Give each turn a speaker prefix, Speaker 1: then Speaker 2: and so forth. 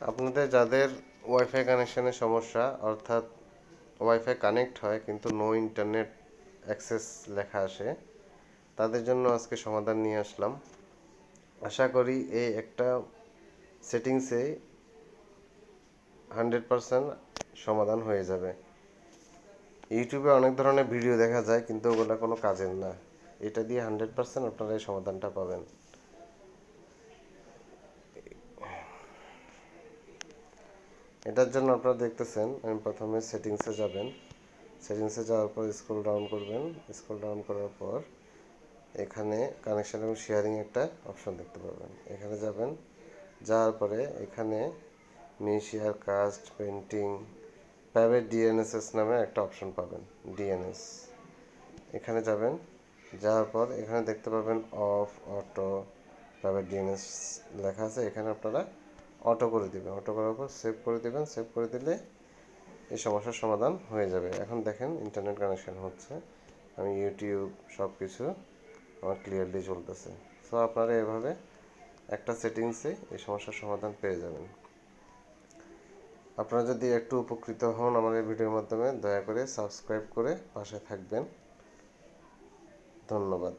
Speaker 1: আপনাদের যাদের ওয়াইফাই কানেকশনের সমস্যা, অর্থাৎ ওয়াইফাই কানেক্ট হয় কিন্তু নো ইন্টারনেট অ্যাক্সেস লেখা আসে, তাদের জন্য আজকে সমাধান নিয়ে আসলাম। আশা করি এই একটা সেটিংসে 100% সমাধান হয়ে যাবে। ইউটিউবে অনেক ধরনের ভিডিও দেখা যায় কিন্তু ওগুলো কোনো কাজের না। এটা দিয়ে 100% আপনারা এই সমাধানটা পাবেন। এটার জন্য আপনারা দেখতেছেন, আমি প্রথমে সেটিংসে যাবেন। সেটিংসে যাওয়ার পর স্ক্রল ডাউন করবেন। স্ক্রল ডাউন করার পর এখানে কানেকশন এবং শেয়ারিং একটা অপশন দেখতে পাবেন। এখানে যাবেন, যাওয়ার পরে এখানে মি শেয়ার কাস্ট পেন্টিং প্রাইভেট ডিএনএসএস নামে একটা অপশন পাবেন, ডিএনএস। এখানে যাবেন, যাওয়ার পর এখানে দেখতে পাবেন অফ অটো প্রাইভেট ডিএনএস লেখা আছে। এখানে আপনারা অটো করে দেবেন। অটো করার পর সেভ করে দেবেন। সেভ করে দিলে এই সমস্যার সমাধান হয়ে যাবে। এখন দেখেন ইন্টারনেট কানেকশন হচ্ছে, আমি ইউটিউব সব কিছু আমার ক্লিয়ারলি চলতেছে। সো আপনারা এভাবে একটা সেটিংসে এই সমস্যার সমাধান পেয়ে যাবেন। আপনারা যদি একটু উপকৃত হন আমাদের ভিডিওর মাধ্যমে, দয়া করে সাবস্ক্রাইব করে পাশে থাকবেন। ধন্যবাদ।